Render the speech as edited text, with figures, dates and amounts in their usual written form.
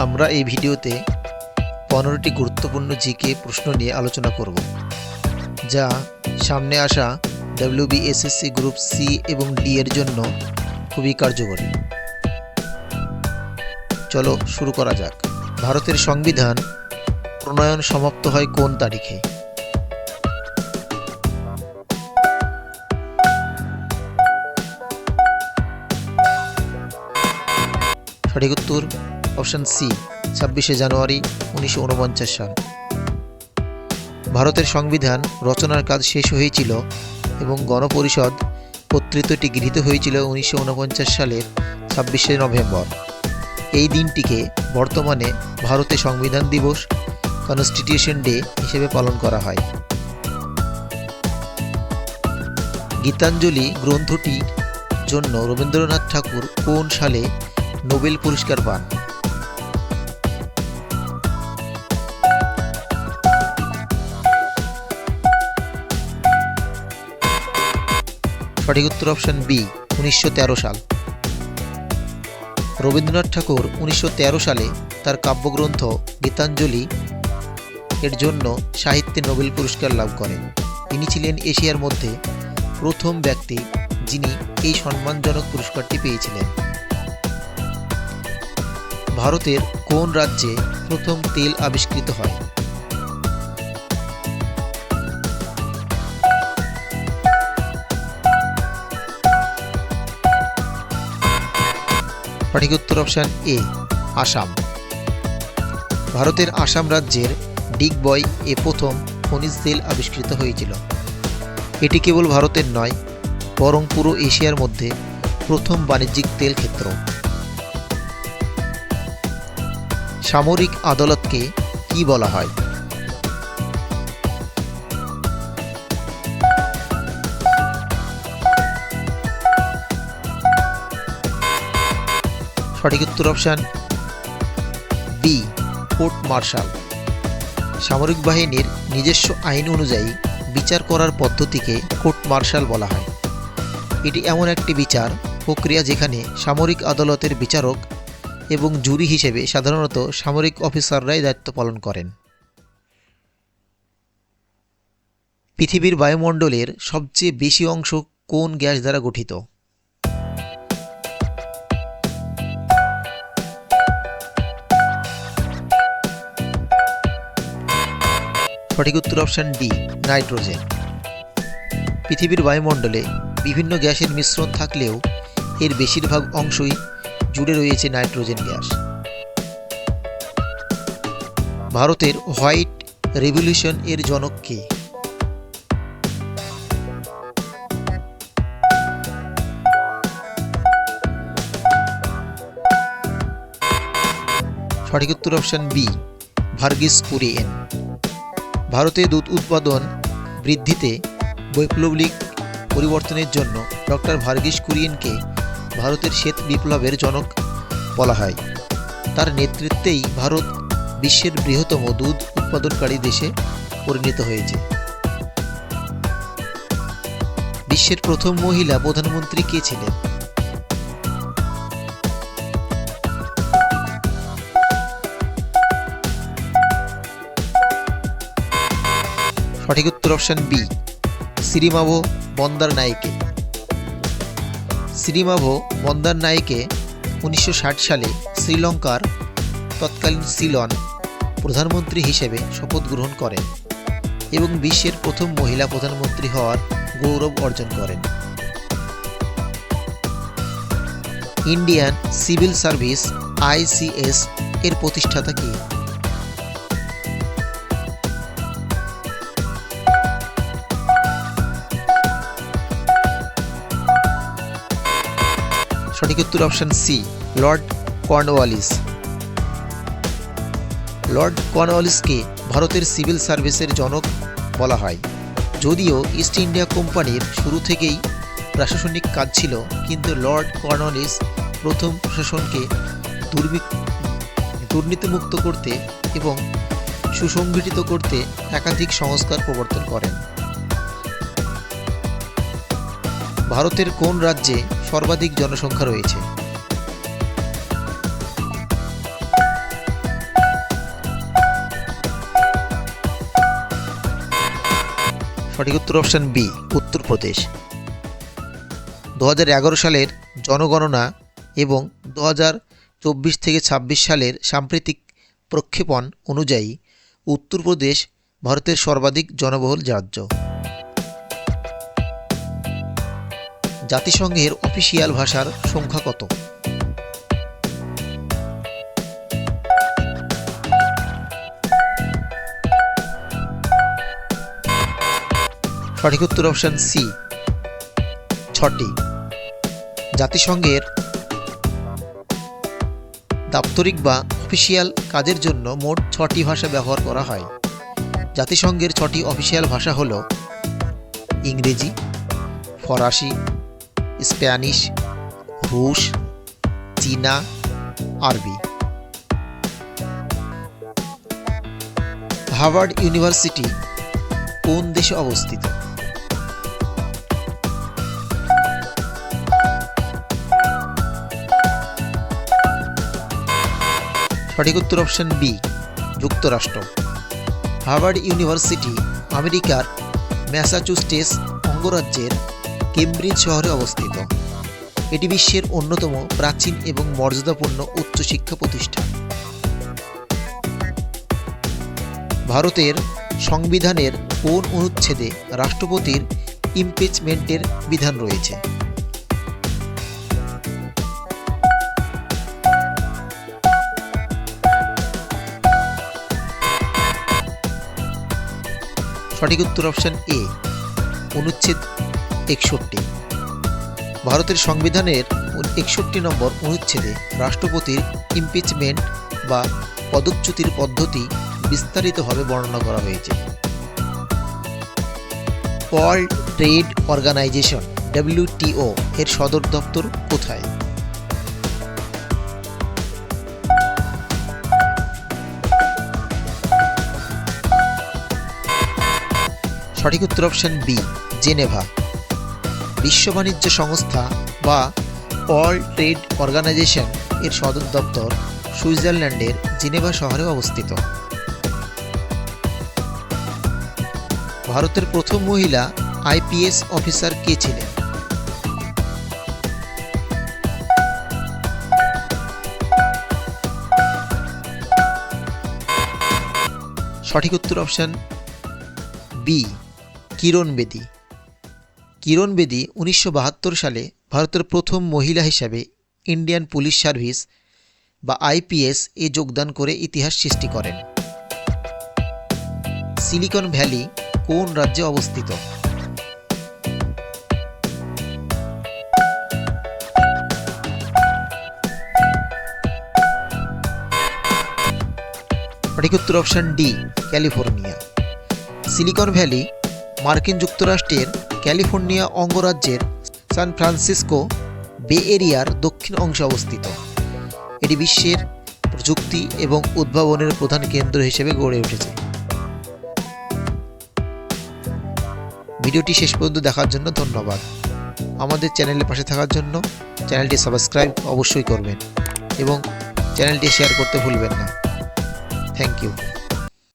আমরা এই ভিডিওতে 15টি গুরুত্বপূর্ণ জিকে প্রশ্ন নিয়ে আলোচনা করব, যা সামনে আসা WBSSC গ্রুপ সি এবং ডি এর জন্য খুবই কার্যকরী। চলো শুরু করা যাক। ভারতের সংবিধান প্রণয়ন সমাপ্ত হয় কোন তারিখে? সঠিক উত্তর অপশন সি, 26শে জানুয়ারি 1949 সাল। ভারতের সংবিধান রচনার কাজ শেষ হয়েছিল এবং গণপরিষদ কর্তৃক এটি গৃহীত হয়েছিল 1949 সালের 26শে নভেম্বর। এই দিনটিকে বর্তমানে ভারতে সংবিধান দিবস, কনস্টিটিউশন ডে হিসেবে পালন করা হয়। গীতাঞ্জলি গ্রন্থটির জন্য রবীন্দ্রনাথ ঠাকুর কোন সালে নোবেল পুরস্কার পান? সঠিক উত্তর অপশন বি, 1913 সাল। রবীন্দ্রনাথ ঠাকুর 1913 সালে তার কাব্যগ্রন্থ গীতাঞ্জলি এর জন্য সাহিত্যে নোবেল পুরস্কার লাভ করেন। তিনি ছিলেন এশিয়ার মধ্যে প্রথম ব্যক্তি যিনি এই সম্মানজনক পুরস্কারটি পেয়েছিলেন। ভারতের কোন রাজ্যে প্রথম তেল আবিষ্কৃত হয়? সঠিক উত্তর অপশন এ, আসাম। ভারতের আসাম রাজ্যের ডিগবয় এ প্রথম খনিজ তেল আবিষ্কৃত হয়েছিল। এটি কেবল ভারতের নয়, বরং পুরো এশিয়ার মধ্যে প্রথম বাণিজ্যিক তেল ক্ষেত্র। সামরিক আদালতকে কি বলা হয়? সঠিক উত্তর অপশন বি, কোর্ট মার্শাল। সামরিক বাহিনীর নিজস্ব আইন অনুযায়ী বিচার করার পদ্ধতিকে কোর্ট মার্শাল বলা হয়। এটি এমন একটি বিচার প্রক্রিয়া যেখানে সামরিক আদালতের বিচারক এবং জুরি হিসেবে সাধারণত সামরিক অফিসাররাই দায়িত্ব পালন করেন। পৃথিবীর বায়ুমণ্ডলের সবচেয়ে বেশি অংশ কোন গ্যাস দ্বারা গঠিত? সঠিক উত্তর অপশন ডি, নাইট্রোজেন। পৃথিবীর বায়ুমণ্ডলে বিভিন্ন গ্যাসের মিশ্রণ থাকলেও এর বেশিরভাগ অংশই জুড়ে রয়েছে নাইট্রোজেন গ্যাস। ভারতের হোয়াইট রেভলিউশন এর জনক কে? সঠিক উত্তর অপশন বি, ভার্গিস কুরিয়েন। ভারতে দুধ উৎপাদন বৃদ্ধিতে বৈপ্লবিক পরিবর্তনের জন্য ডক্টর ভার্গিস কুরিয়েনকে ভারতের শ্বেত বিপ্লবের জনক বলা হয়। তার নেতৃত্বেই ভারত বিশ্বের বৃহত্তম দুধ উৎপাদনকারী দেশে পরিণত হয়েছে। বিশ্বের প্রথম মহিলা প্রধানমন্ত্রী কে ছিলেন? সঠিক উত্তর অপশন বি, সিরিমাভো বন্দারনায়েকে। সিরিমাভো বন্দারনায়েকে 1960 সালে শ্রীলঙ্কার তৎকালীন সিলন প্রধানমন্ত্রী হিসেবে শপথ গ্রহণ করেন এবং বিশ্বের প্রথম মহিলা প্রধানমন্ত্রী হওয়ার গৌরব অর্জন করেন। ইন্ডিয়ান সিভিল সার্ভিস ICS এর প্রতিষ্ঠাতা কে? সঠিক উত্তর option C, Lord Cornwallis. Lord কর্নওয়ালিসকে ভারতের সিভিল সার্ভিসের জনক বলা হয়। যদিও ইস্ট ইন্ডিয়া কোম্পানির শুরু থেকেই প্রশাসনিক কাজ ছিল, কিন্তু লর্ড কর্নওয়ালিস প্রথম প্রশাসনকে দুর্নীতিমুক্ত করতে এবং সুসংগঠিত করতে একাধিক সংস্কার প্রবর্তন করেন। ভারতের কোন রাজ্যে সর্বাধিক জনসংখ্যা রয়েছে? সঠিক উত্তর অপশান বি, উত্তরপ্রদেশ। 2011 সালের জনগণনা এবং 2024 থেকে 26 সালের সাম্প্রতিক প্রক্ষেপণ অনুযায়ী উত্তরপ্রদেশ ভারতের সর্বাধিক জনবহুল রাজ্য। জাতিসংঘের অফিসিয়াল ভাষার সংখ্যা কত? সঠিক উত্তর অপশান সি, 6টি। জাতিসংঘের দাপ্তরিক বা অফিসিয়াল কাজের জন্য মোট 6টি ভাষা ব্যবহার করা হয়। জাতিসংঘের 6টি অফিসিয়াল ভাষা হল ইংরেজি, ফরাসি, স্প্যানিশ, রুশ, চীনা, আরবি। হার্ভার্ড ইউনিভার্সিটি কোন দেশে অবস্থিত? সঠিক উত্তর অপশন বি, যুক্তরাষ্ট্র। হার্ভার্ড ইউনিভার্সিটি আমেরিকার ম্যাসাচুসেটস অঙ্গরাজ্যের কেমব্রিজ শহরে অবস্থিত। এটি বিশ্বের অন্যতম প্রাচীন এবং মর্যাদাপূর্ণ উচ্চশিক্ষা প্রতিষ্ঠান। ভারতের সংবিধানের কোন অনুচ্ছেদে রাষ্ট্রপতির ইমপিচমেন্টের বিধান রয়েছে? সঠিক উত্তর অপশন এ, অনুচ্ছেদ 61। ভারতের সংবিধানের 61 নম্বর অনুচ্ছেদে রাষ্ট্রপতির ইমপিচমেন্ট বা পদচ্যুতির পদ্ধতি বিস্তারিতভাবে বর্ণনা করা হয়েছে। ওয়ার্ল্ড ট্রেড অর্গানাইজেশন WTO এর সদর দপ্তর কোথায়? সঠিক উত্তর অপশন বি, জেনেভা। বিশ্ব বাণিজ্য সংস্থা বা ওয়ার্ল্ড ট্রেড অর্গানাইজেশন এর সদর দপ্তর সুইজারল্যান্ডের জেনেভা শহরে অবস্থিত। ভারতের প্রথম মহিলা IPS অফিসার কে ছিলেন? সঠিক উত্তর অপশন বি, কিরণ বেদী। কিরণ বেদী 1972 সালে ভারতের প্রথম মহিলা হিসাবে ইন্ডিয়ান পুলিশ সার্ভিস বা IPS এ যোগদান করে ইতিহাস সৃষ্টি করেন। সিলিকন ভ্যালি কোন রাজ্যে অবস্থিত? সঠিক উত্তর option D, California. Silicon Valley মার্কিন যুক্তরাষ্ট্রের ক্যালিফোর্নিয়া অঙ্গরাজ্যের সান ফ্রান্সিসকো বে এরিয়ার দক্ষিণ অংশে অবস্থিত। এটি বিশ্বের প্রযুক্তি এবং উদ্ভাবনের প্রধান কেন্দ্র হিসেবে গড়ে উঠেছে। ভিডিওটি শেষ পর্যন্ত দেখার জন্য ধন্যবাদ। আমাদের চ্যানেলের পাশে থাকার জন্য চ্যানেলটি সাবস্ক্রাইব অবশ্যই করবেন এবং চ্যানেলটি শেয়ার করতে ভুলবেন না। Thank you.